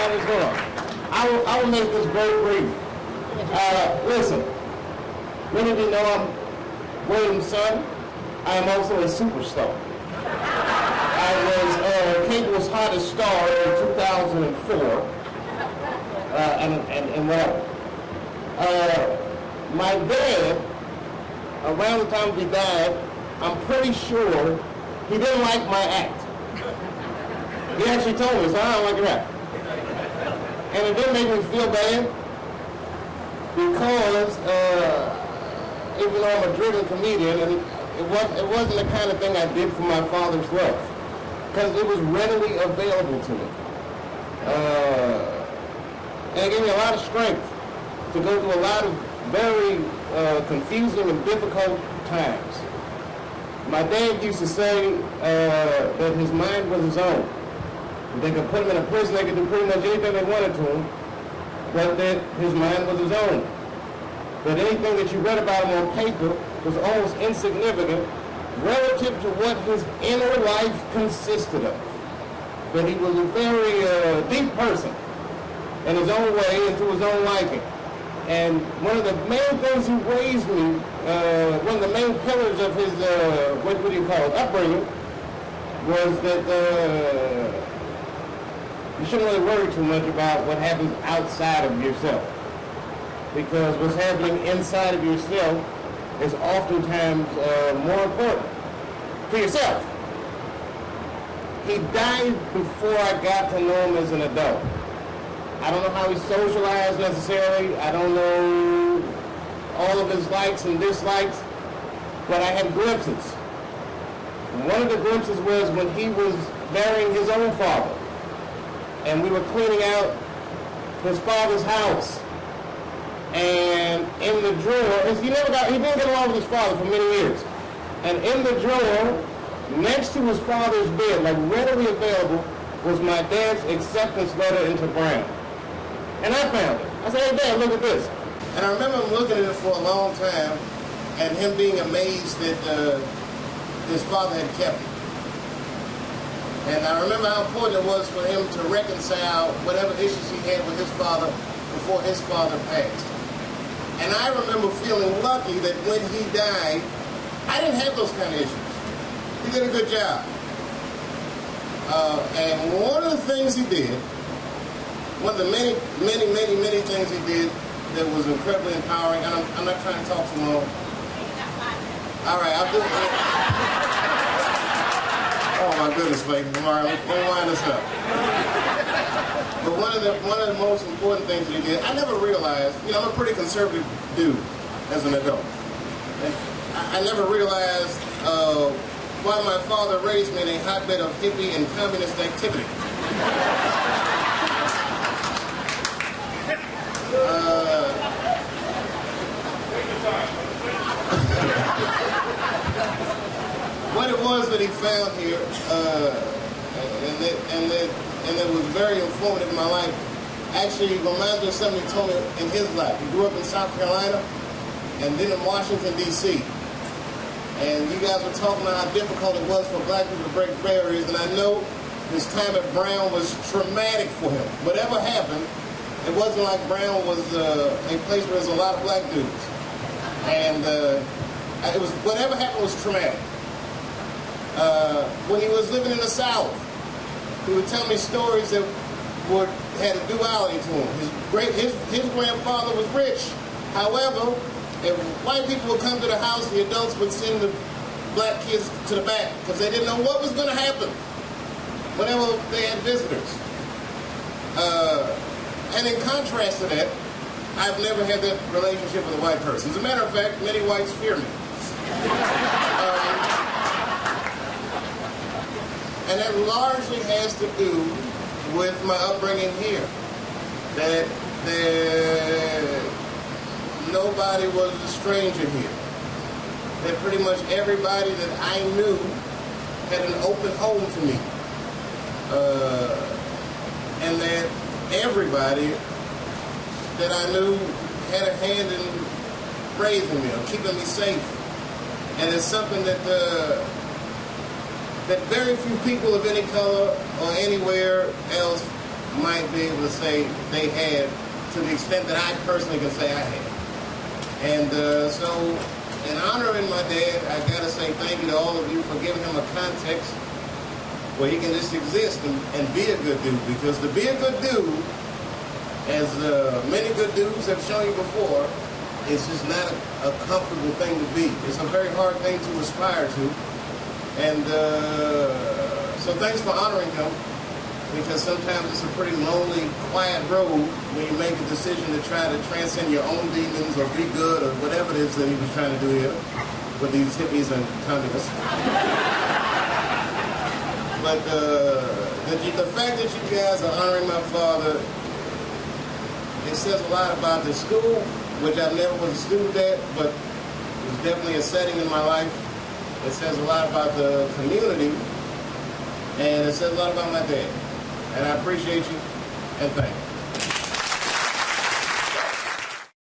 what's going on. I will make this very brief. Listen, many of you know I'm William's son. I am also a superstar. I was cable's hottest star in 2004, and whatever. My dad, around the time he died, I'm pretty sure he didn't like my act. He actually told me, so I don't like your act. And it didn't make me feel bad because even though I'm a driven comedian, and it wasn't the kind of thing I did for my father's love, because it was readily available to me. And it gave me a lot of strength to go through a lot of very confusing and difficult times. My dad used to say that his mind was his own. They could put him in a prison, they could do pretty much anything they wanted to him, but that his mind was his own. That anything that you read about him on paper was almost insignificant relative to what his inner life consisted of. That he was a very deep person in his own way and to his own liking. And one of the main things he raised me, one of the main pillars of his, what do you call it, upbringing, was that you shouldn't really worry too much about what happens outside of yourself. Because what's happening inside of yourself is oftentimes more important to yourself. He died before I got to know him as an adult. I don't know how he socialized necessarily. I don't know all of his likes and dislikes, but I had glimpses. One of the glimpses was when he was burying his own father, and we were cleaning out his father's house. And in the drawer, he didn't get along with his father for many years. And in the drawer, next to his father's bed, like readily available, was my dad's acceptance letter into Brown. And I found it. I said, hey, Dad, look at this. And I remember him looking at it for a long time and him being amazed that his father had kept it. And I remember how important it was for him to reconcile whatever issues he had with his father before his father passed. And I remember feeling lucky that when he died, I didn't have those kind of issues. He did a good job. And one of the things he did, one of the many things he did that was incredibly empowering, and I'm not trying to talk too long. All right, I'll do it. Oh my goodness, ladies. All right, let me wind this up. But one of the most important things that he did, I never realized, I'm a pretty conservative dude as an adult. And I never realized why my father raised me in a hotbed of hippie and communist activity. What it was that he found here, and it was very informative in my life, actually reminds me of something he told me in his life. He grew up in South Carolina and then in Washington, D.C. And you guys were talking about how difficult it was for black people to break barriers, and I know his time at Brown was traumatic for him. Whatever happened, it wasn't like Brown was a place where there's a lot of black dudes. And whatever happened was traumatic. When he was living in the South, he would tell me stories that had a duality to him. His grandfather was rich. However, if white people would come to the house, the adults would send the black kids to the back because they didn't know what was going to happen whenever they had visitors. And in contrast to that, I've never had that relationship with a white person. As a matter of fact, many whites fear me. And that largely has to do with my upbringing here. That nobody was a stranger here. That pretty much everybody that I knew had an open home to me. And that everybody that I knew had a hand in raising me or keeping me safe. And it's something that very few people of any color or anywhere else might be able to say they had to the extent that I personally can say I had. And so, in honoring my dad, I gotta say thank you to all of you for giving him a context where he can just exist and be a good dude. Because to be a good dude, as many good dudes have shown you before, it's just not a comfortable thing to be. It's a very hard thing to aspire to. And so thanks for honoring him, because sometimes it's a pretty lonely, quiet road when you make a decision to try to transcend your own demons or be good or whatever it is that he was trying to do here with these hippies and communists. But the fact that you guys are honoring my father, it says a lot about the school, which I never was a student at, but it was definitely a setting in my life. It says a lot about the community, and it says a lot about my dad. And I appreciate you, and thank you.